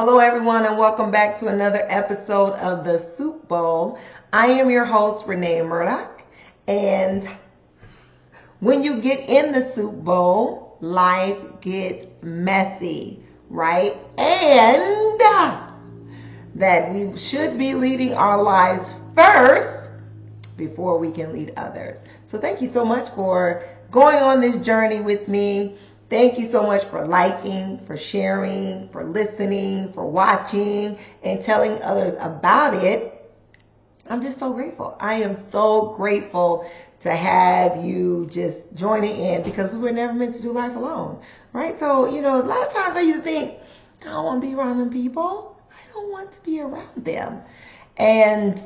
Hello, everyone, and welcome back to another episode of the Soup Bowl. I am your host, Renee Murdoch, and when you get in the Soup Bowl, life gets messy, right? And that we should be leading our lives first before we can lead others. So thank you so much for going on this journey with me. Thank you so much for liking, for sharing, for listening, for watching, and telling others about it. I'm just so grateful. I am so grateful to have you just joining in because we were never meant to do life alone, right? So, a lot of times I used to think, I don't want to be around them people. I don't want to be around them. And,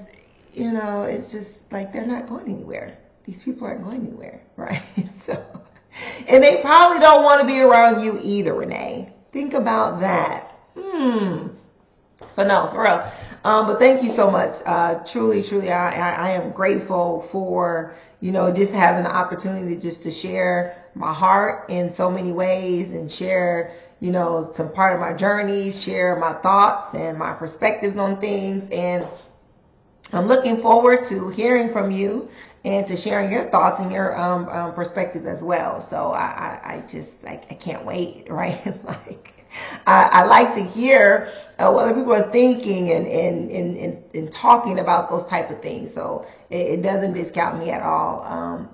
it's just like they're not going anywhere. These people aren't going anywhere, right? And they probably don't want to be around you either, Renee. Think about that. So no, for real. But thank you so much. Truly, I am grateful for, just having the opportunity just to share my heart in so many ways and share, some part of my journey, share my thoughts and my perspectives on things. And I'm looking forward to hearing from you and to sharing your thoughts and your perspective as well. So I can't wait, right? I like to hear what other people are thinking and talking about those type of things. So it doesn't discount me at all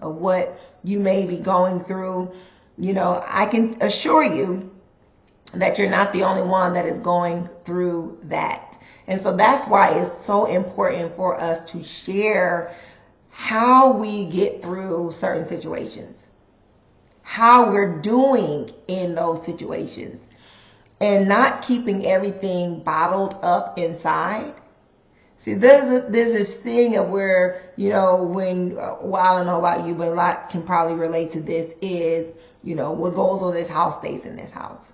of what you may be going through. I can assure you that you're not the only one that is going through that. And so that's why it's so important for us to share how we get through certain situations, how we're doing in those situations, and not keeping everything bottled up inside. See, there's this thing of where, I don't know about you, but a lot can probably relate to this is, what goes on this house stays in this house.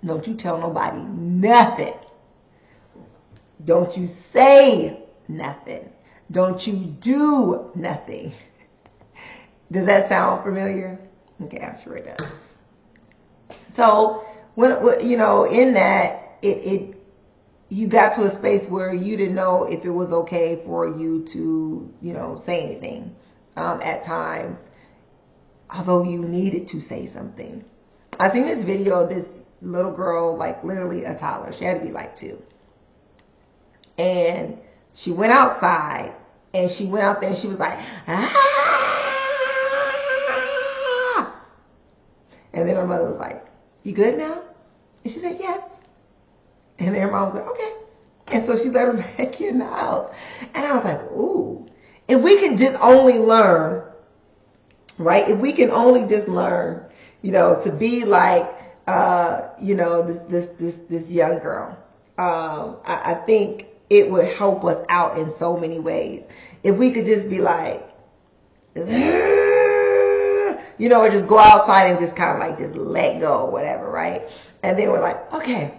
Don't you tell nobody nothing. Don't you say nothing. Don't you do nothing. Does that sound familiar? Okay, I'm sure it does. So when in that you got to a space where you didn't know if it was okay for you to say anything at times, although you needed to say something. I seen this video of this little girl, like literally a toddler. She had to be like 2. And she went outside and she went out there and she was like, ah! And then her mother was like, you good now? And she said, yes. And then her mom was like, okay. And so she let her back in the house. And I was like, ooh, if we can just only learn, right? If we can only just learn, to be like, this young girl, I think it would help us out in so many ways. If we could just be like, or just go outside and just kind of like just let go or whatever, right? And then we're like, okay,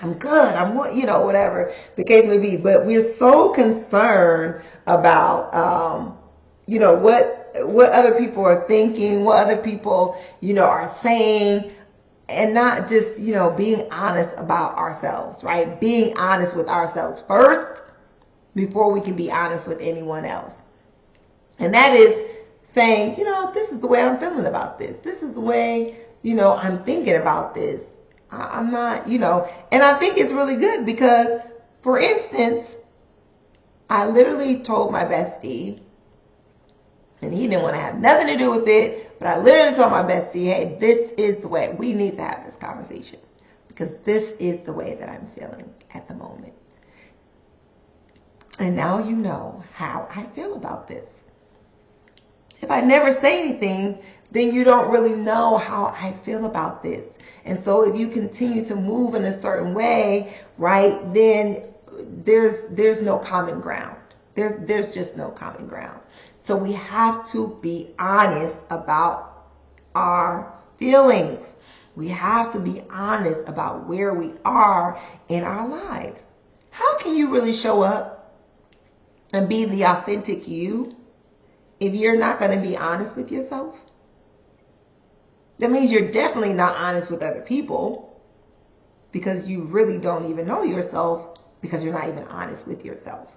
I'm good. I'm, whatever the case may be. But we're so concerned about, what other people are thinking, what other people, are saying, and not just, being honest about ourselves, right? Being honest with ourselves first before we can be honest with anyone else. And that is saying, this is the way I'm feeling about this. This is the way, I'm thinking about this. I'm not, and I think it's really good because, for instance, I literally told my bestie, and he didn't want to have nothing to do with it, but I literally told my bestie, hey, this is the way. We need to have this conversation because this is the way that I'm feeling at the moment. And now you know how I feel about this. If I never say anything, then you don't really know how I feel about this. And so if you continue to move in a certain way, right, then there's no common ground. There's just no common ground. So we have to be honest about our feelings. We have to be honest about where we are in our lives. How can you really show up and be the authentic you if you're not going to be honest with yourself? That means you're definitely not honest with other people. because you really don't even know yourself, because you're not even honest with yourself.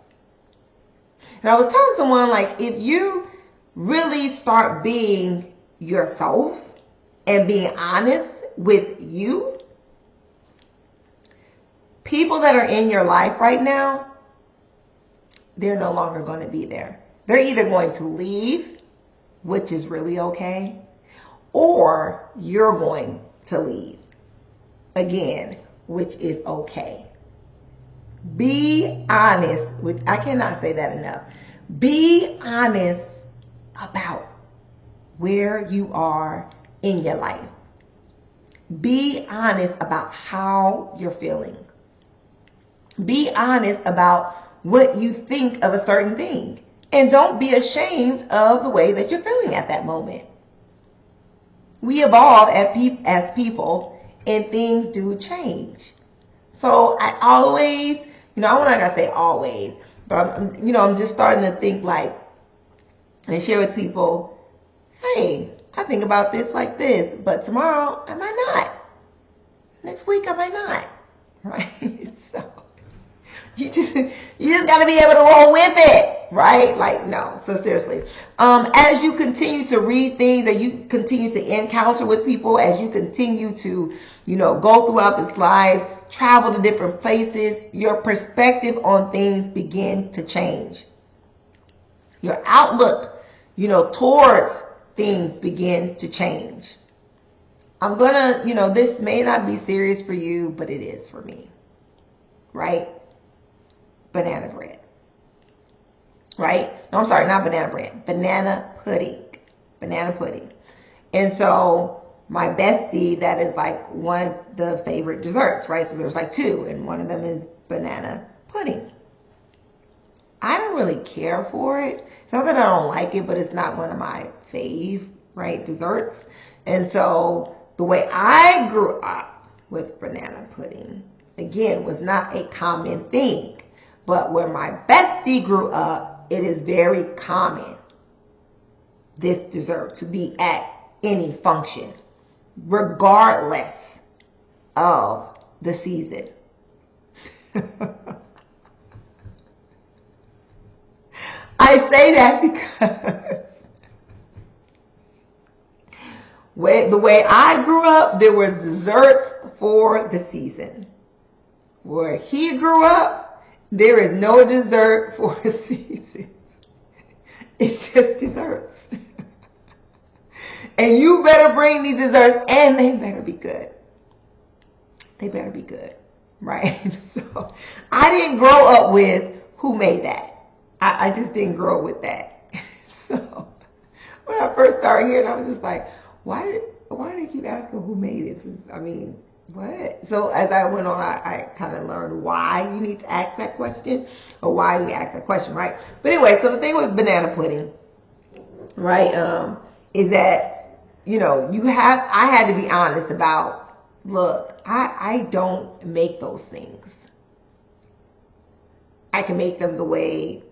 And I was telling someone, like, if you really start being yourself and being honest with you, people that are in your life right now, they're no longer going to be there. They're either going to leave, which is really okay, or you're going to leave again, which is okay. Be honest with, I cannot say that enough. Be honest about where you are in your life. Be honest about how you're feeling. Be honest about what you think of a certain thing. And don't be ashamed of the way that you're feeling at that moment. We evolve as people, and things do change. So I always, I'm not going to say always, but I'm just starting to think like, and share with people, hey, I think about this like this, but tomorrow I might not. Next week I might not. Right? So you just got to be able to roll with it, right? Like, no. So seriously, as you continue to read things, that you continue to encounter with people, as you continue to, go throughout this life, travel to different places, your perspective on things begin to change. Your outlook, towards things begin to change. I'm gonna, this may not be serious for you, but it is for me, right? Banana bread, right? No, I'm sorry, not banana bread, banana pudding. And so my bestie, that is like one of the favorite desserts, right? So there's like two, and one of them is banana pudding. I don't really care for it. It's not that I don't like it, but it's not one of my fave, right, desserts. And so the way I grew up with banana pudding, again, was not a common thing. But where my bestie grew up, it is very common, this dessert, to be at any function, regardless of the season. I say that because the way I grew up, there were desserts for the season. Where he grew up, there is no dessert for a season. It's just desserts. And you better bring these desserts, and they better be good. They better be good, right? So I didn't grow up with who made that. I just didn't grow up with that. So when I first started here, I was just like, why do they keep asking who made it? I mean, what? So as I went on, I kind of learned why you need to ask that question, or why you ask that question, right? But anyway, so the thing with banana pudding, right, is that, I had to be honest about, look, I don't make those things. I can make them the way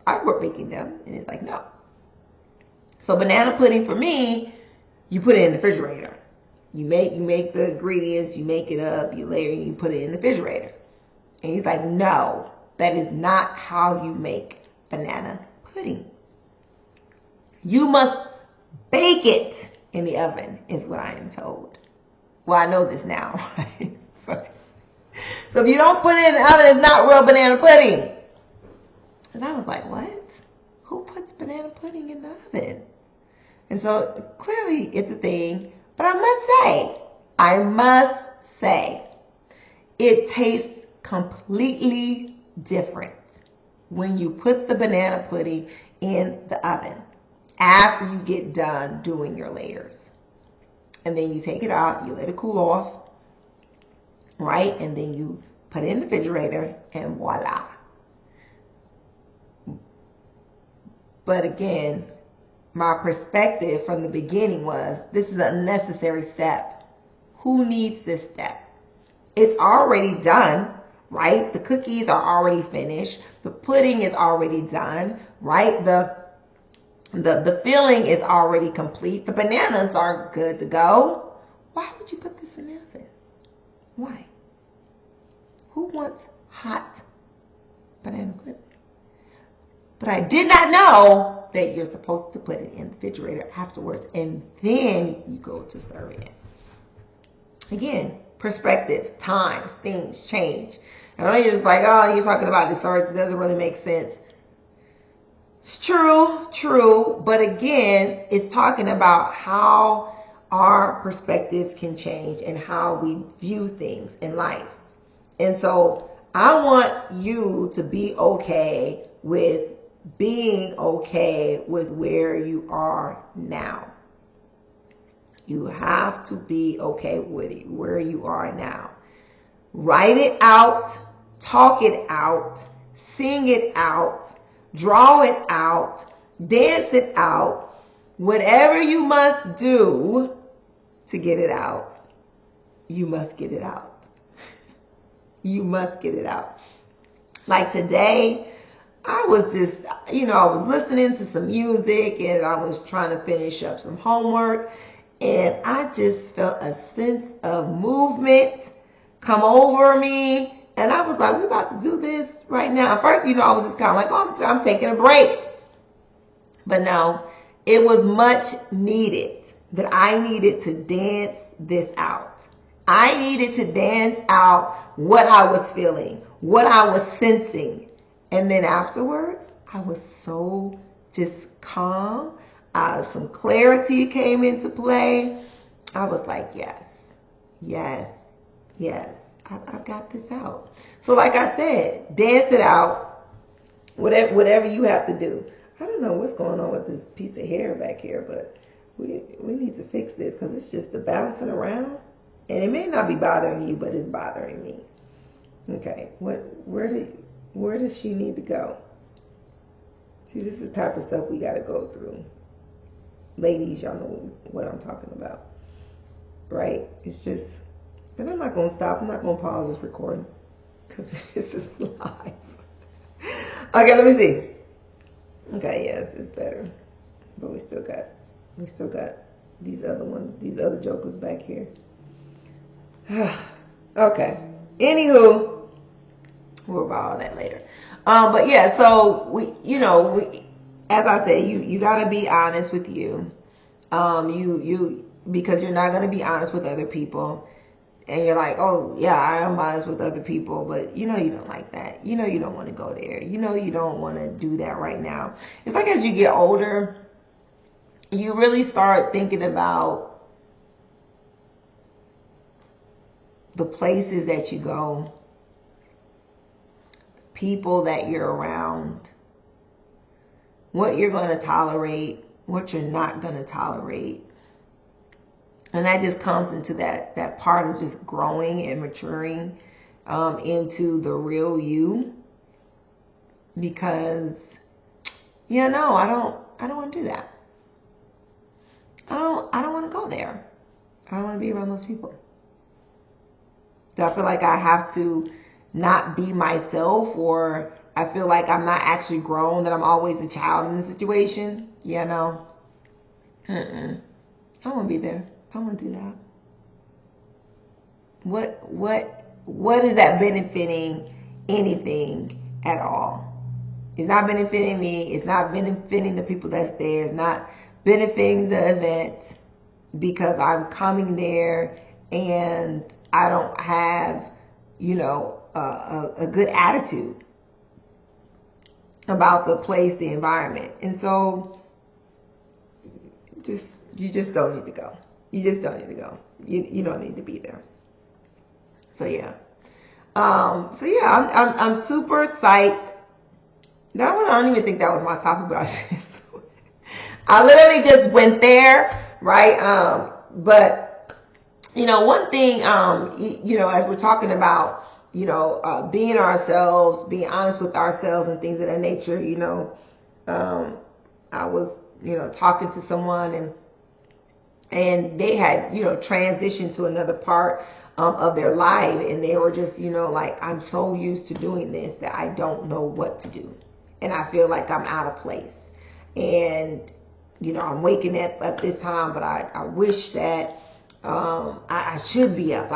I grew up making them, and it's like, no. So banana pudding for me, you put it in the refrigerator. You make the ingredients, you make it up, you layer it, you put it in the refrigerator. And he's like, no, that is not how you make banana pudding. You must bake it in the oven, is what I am told. Well, I know this now, right? So if you don't put it in the oven, it's not real banana pudding. And I was like, what? Who puts banana pudding in the oven? And so clearly it's a thing. But I must say, it tastes completely different when you put the banana pudding in the oven after you get done doing your layers. And then you take it out, you let it cool off, right? And then you put it in the refrigerator, and voila. But again, my perspective from the beginning was, this is an unnecessary step. Who needs this step? It's already done, right? The cookies are already finished. The pudding is already done, right? The filling is already complete. The bananas are good to go. Why would you put this in the oven? Why? Who wants hot banana pudding? But I did not know that you're supposed to put it in the refrigerator afterwards, and then you go to serving it. Again, perspective, times, things change. And I know you're just like, oh, you're talking about desserts. It doesn't really make sense. It's true. But again, it's talking about how our perspectives can change and how we view things in life. And so I want you to be okay with being okay with where you are now. You have to be okay with where you are now. Write it out, talk it out, sing it out, draw it out, dance it out, whatever you must do to get it out. You must get it out. You must get it out. Like today, I was just, I was listening to some music and I was trying to finish up some homework, and I just felt a sense of movement come over me, and I was like, we're about to do this right now. At first, I was just kind of like, oh, I'm taking a break. But no, it was much needed that I needed to dance this out. I needed to dance out what I was feeling, what I was sensing. And then afterwards, I was so just calm. Some clarity came into play. I was like, yes. I've got this out. So like I said, dance it out. Whatever you have to do. I don't know what's going on with this piece of hair back here, but we need to fix this because it's just the bouncing around. And it may not be bothering you, but it's bothering me. Okay, where does she need to go? See, this is the type of stuff we got to go through. Ladies, y'all know what I'm talking about. Right? It's just, and I'm not going to stop. I'm not going to pause this recording because this is live. Okay, let me see. Okay, yes, it's better. But we still got these other jokers back here. Okay. Anywho, we'll about all that later. But yeah, so we, as I said, you got to be honest with you. Because you're not going to be honest with other people. And you're like, oh yeah, I am honest with other people, but you don't like that. You don't want to go there. You don't want to do that right now. It's like as you get older, you really start thinking about the places that you go, the people that you're around, what you're going to tolerate, what you're not going to tolerate. And that just comes into that part of just growing and maturing into the real you. Because, I don't want to do that. I don't want to go there. I don't want to be around those people. Do I feel like I have to not be myself, or I feel like I'm not actually grown, that I'm always a child in the situation? I don't want to be there. I don't want to do that. What is that benefiting anything at all? It's not benefiting me. It's not benefiting the people that's there. It's not benefiting the event because I'm coming there and I don't have, a good attitude about the place, the environment. And so you just don't need to go. You just don't need to go. You don't need to be there. So yeah. I'm super psyched. I don't even think that was my topic, but I literally just went there, right? But one thing, as we're talking about, being ourselves, being honest with ourselves and things of that nature, I was, talking to someone and they had, transitioned to another part of their life, and they were just, like, I'm so used to doing this that I don't know what to do. And I feel like I'm out of place. And, I'm waking up at this time, but I wish that I should be up,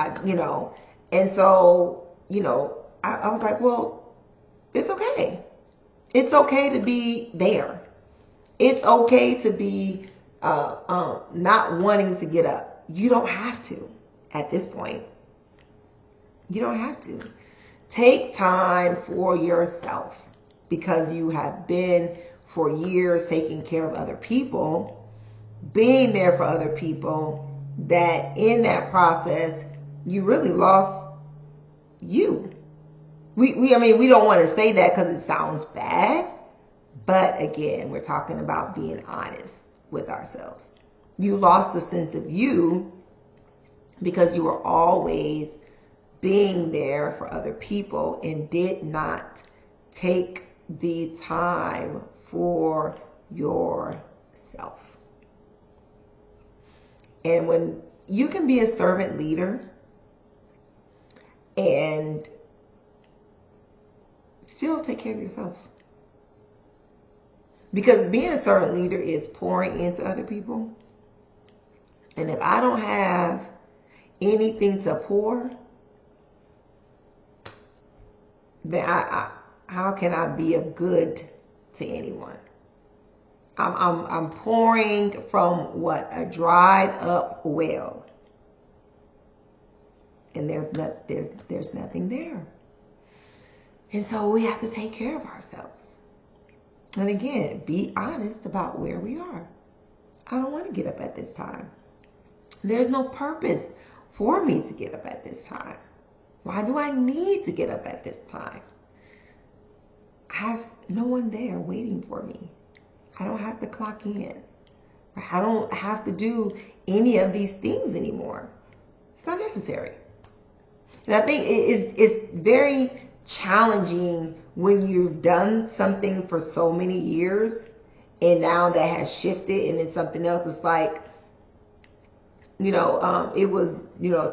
and so, I was like, well, it's okay. It's okay to be there. It's okay to be not wanting to get up. You don't have to at this point. You don't have to. Take time for yourself, because you have been for years taking care of other people, being there for other people, that in that process you really lost you. We don't want to say that because it sounds bad, but again, we're talking about being honest with ourselves. You lost the sense of you because you were always being there for other people and did not take the time for yourself. And when you can be a servant leader and still take care of yourself. Because being a servant leader is pouring into other people. And if I don't have anything to pour, then how can I be of good to anyone? I'm pouring from what? A dried up well. And there's nothing there. And so we have to take care of ourselves. And again, be honest about where we are. I don't want to get up at this time. There's no purpose for me to get up at this time. Why do I need to get up at this time? I have no one there waiting for me. I don't have to clock in. I don't have to do any of these things anymore. It's not necessary. And I think it's very challenging when you've done something for so many years and now that has shifted and it's something else. It's like, it was,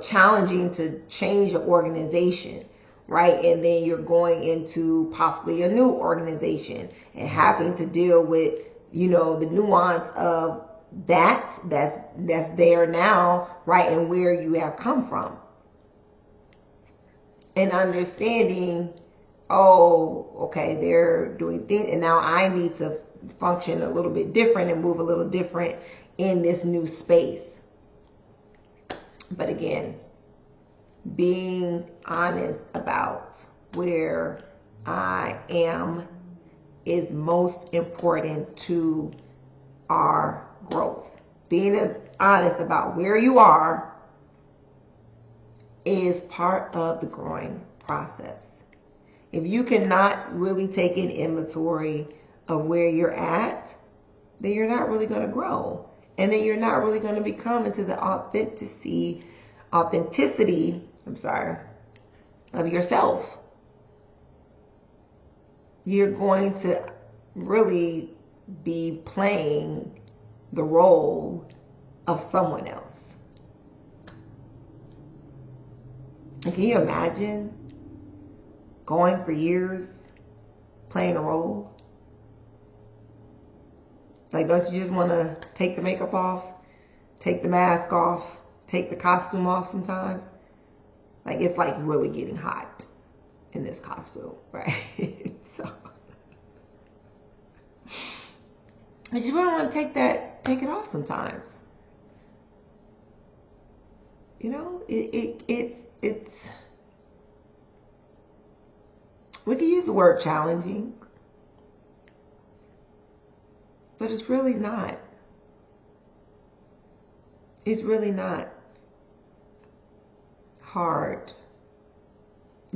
challenging to change an organization, right? And then you're going into possibly a new organization and having to deal with, the nuance of that's there now, right? And where you have come from. And understanding, oh, okay, they're doing things, and now I need to function a little bit different and move a little different in this new space. But again, being honest about where I am is most important to our growth. Being honest about where you are is part of the growing process. If you cannot really take an inventory of where you're at, then you're not really going to grow. And then you're not really going to become into the authenticity of yourself. You're going to really be playing the role of someone else. And can you imagine going for years playing a role? Like, don't you just want to take the makeup off, take the mask off, take the costume off sometimes? Like, it's like really getting hot in this costume, right? So, but you really want to take it off sometimes. It's we can use the word challenging, but it's really not. It's really not hard,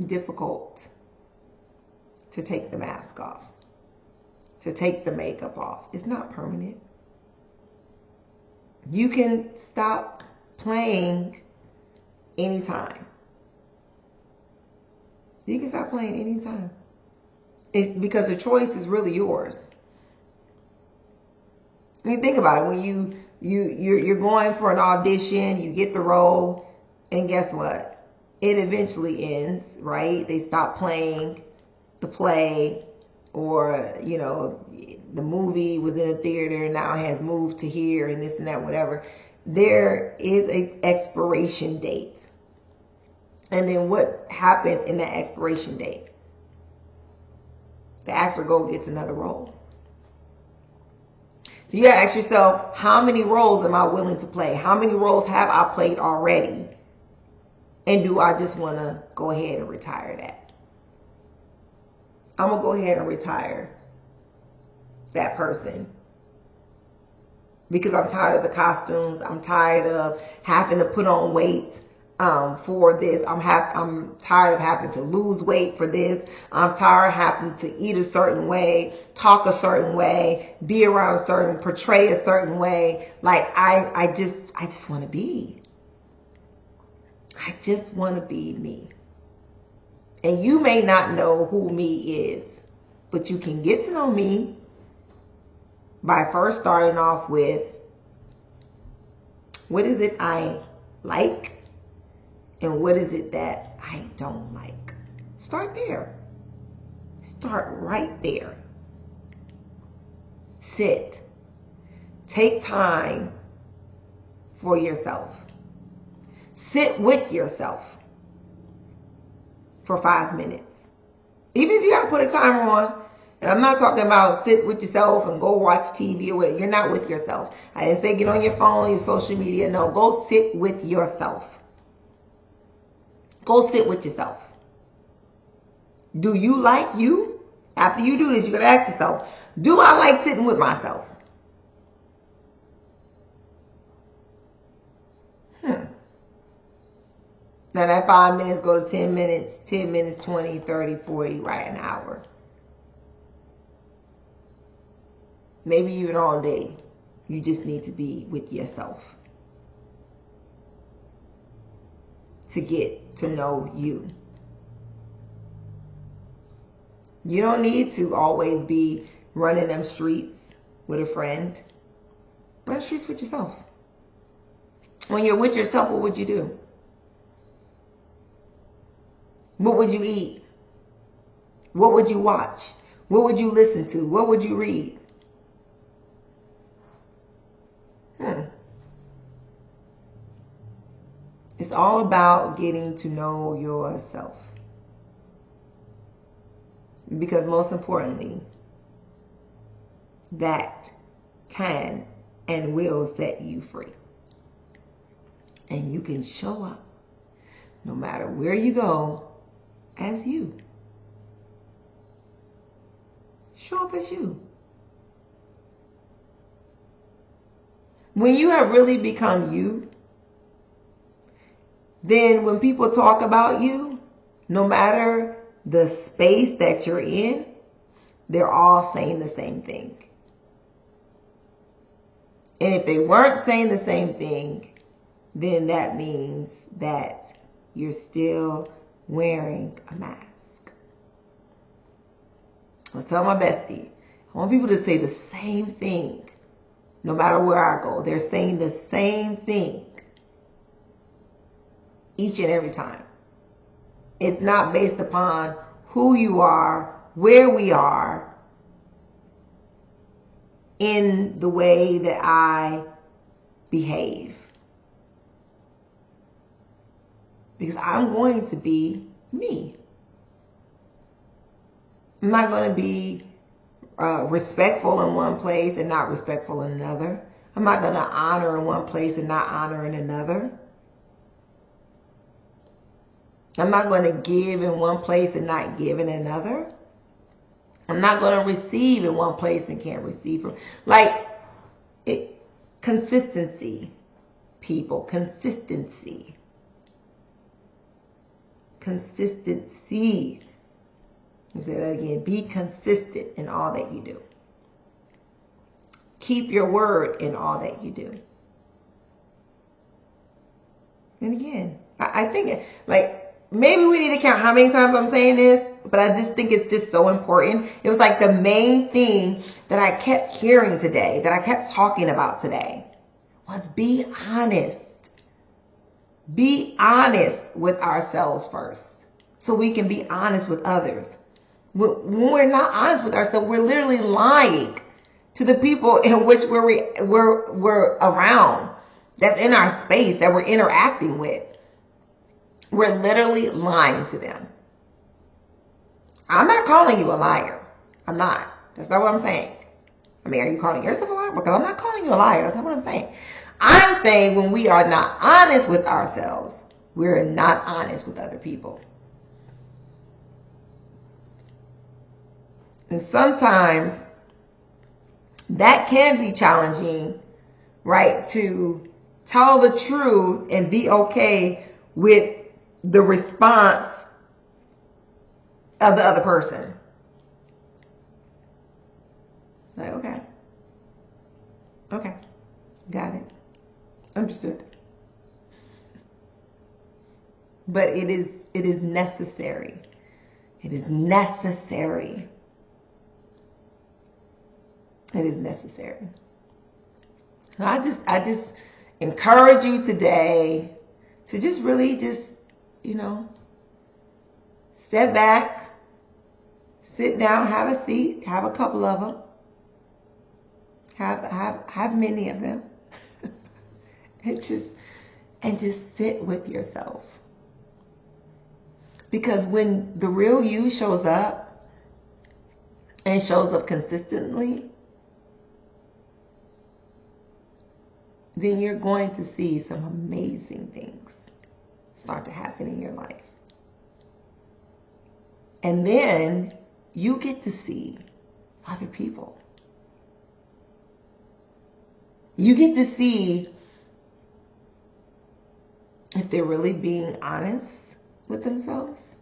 difficult to take the mask off, to take the makeup off. It's not permanent. You can stop playing anytime. You can stop playing anytime. It's because the choice is really yours. I mean, think about it. When you're going for an audition, you get the role, and guess what? It eventually ends, right? They stop playing the play, or the movie was in a theater and now has moved to here and this and that, whatever. There is an expiration date. And then what happens in that expiration date? The actor gets another role. So you gotta ask yourself, how many roles am I willing to play? How many roles have I played already? And do I just want to go ahead and retire that? I'm going to go ahead and retire that person. Because I'm tired of the costumes. I'm tired of having to put on weight for this. I'm tired of having to lose weight for this. I'm tired of having to eat a certain way, talk a certain way, be around a certain, portray a certain way. Like I just want to be. I just want to be me. And you may not know who me is, but you can get to know me by first starting off with, what is it I like and what is it that I don't like? Start there. Start right there. Sit. Take time for yourself. Sit with yourself for 5 minutes. Even if you got to put a timer on. And I'm not talking about sit with yourself and go watch TV or whatever. You're not with yourself. I didn't say get on your phone, your social media. No, go sit with yourself. Go sit with yourself. Do you like you? After you do this, you got to ask yourself, do I like sitting with myself? Now that 5 minutes go to 10 minutes, 10 minutes, 20, 30, 40, right, an hour. Maybe even all day. You just need to be with yourself to get to know you. You don't need to always be running them streets with a friend. Run the streets with yourself. When you're with yourself, what would you do? What would you eat? What would you watch? What would you listen to? What would you read? It's all about getting to know yourself. Because most importantly, that can and will set you free. And you can show up no matter where you go as you. Show up as you. When you have really become you, then when people talk about you, no matter the space that you're in, they're all saying the same thing. And if they weren't saying the same thing, then that means that you're still wearing a mask. I was telling my bestie, I want people to say the same thing. No matter where I go, they're saying the same thing each and every time. It's not based upon who you are, where we are, in the way that I behave. Because I'm going to be me. I'm not going to be respectful in one place and not respectful in another. I'm not going to honor in one place and not honor in another. I'm not going to give in one place and not give in another. I'm not going to receive in one place and can't receive from. Consistency, people. Consistency. Consistency. Let me say that again. Be consistent in all that you do. Keep your word in all that you do. And again, I think maybe we need to count how many times I'm saying this, but I just think it's just so important. It was like the main thing that I kept hearing today, that I kept talking about today, was be honest. Be honest with ourselves first, so we can be honest with others. When we're not honest with ourselves, we're literally lying to the people in which we're around, that's in our space, that we're interacting with. we're literally lying to them. I'm not calling you a liar. I'm not. That's not what I'm saying. I mean, are you calling yourself a liar? Because I'm not calling you a liar. That's not what I'm saying. I'm saying when we are not honest with ourselves, we're not honest with other people. And sometimes that can be challenging, right? To tell the truth and be okay with the response of the other person. Like, okay, got it, understood. But it is necessary. It is necessary. It is necessary. I just encourage you today to just really step back, sit down, have a seat, have a couple of them, have many of them, and just sit with yourself. Because when the real you shows up and shows up consistently, then you're going to see some amazing things start to happen in your life. And then you get to see other people. You get to see if they're really being honest with themselves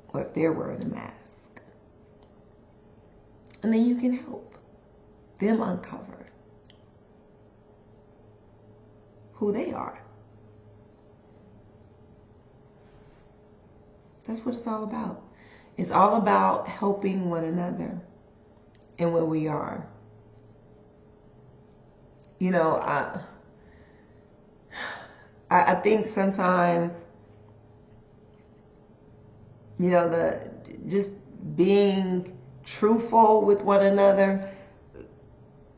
or if they're wearing a mask. And then you can help them uncover who they are. That's what it's all about. It's all about helping one another and where we are. I think sometimes, just being truthful with one another,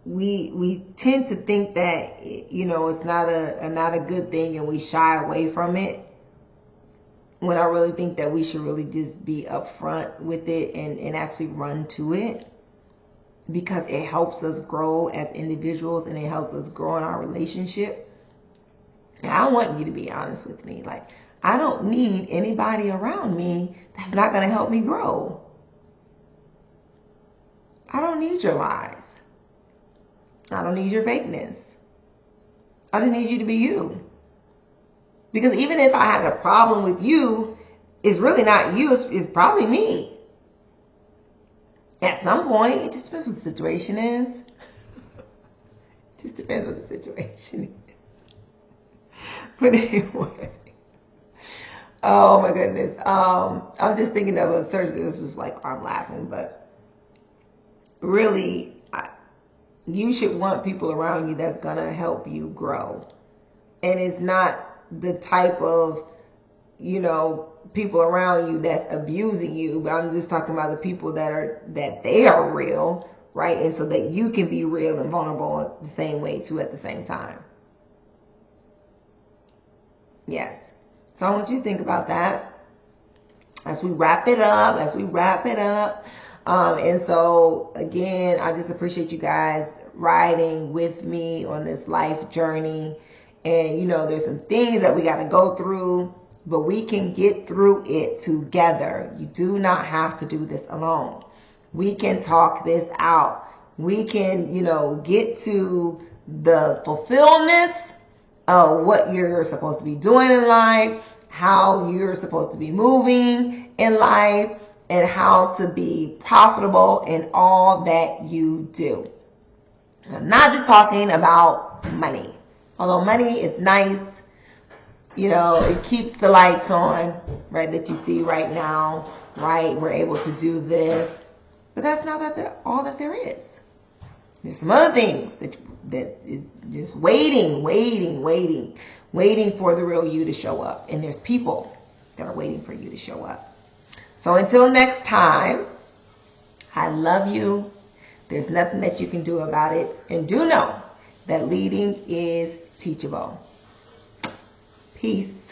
we tend to think that, it's not a good thing and we shy away from it. When I really think that we should really just be upfront with it and actually run to it, because it helps us grow as individuals and it helps us grow in our relationship. And I want you to be honest with me. Like, I don't need anybody around me that's not going to help me grow. I don't need your lies. I don't need your fakeness. I just need you to be you. Because even if I had a problem with you, it's really not you, it's probably me. At some point, it just depends what the situation is. It just depends what the situation is. But anyway, oh my goodness. I'm just thinking of a surgery. This is like, I'm laughing, but really, you should want people around you that's going to help you grow. And it's not the type of, people around you that's abusing you, but I'm just talking about the people that they are real, right? And so that you can be real and vulnerable the same way too at the same time. Yes. So I want you to think about that as we wrap it up, and so again, I just appreciate you guys riding with me on this life journey. And there's some things that we got to go through, but we can get through it together. You do not have to do this alone. We can talk this out. We can, get to the fulfillment of what you're supposed to be doing in life, how you're supposed to be moving in life, and how to be profitable in all that you do. And I'm not just talking about money. Although money is nice, it keeps the lights on, right, that you see right now, right? We're able to do this. But that's not all that there is. There's some other things that is just waiting for the real you to show up. And there's people that are waiting for you to show up. So until next time, I love you. There's nothing that you can do about it. And do know that leading is teachable. Peace.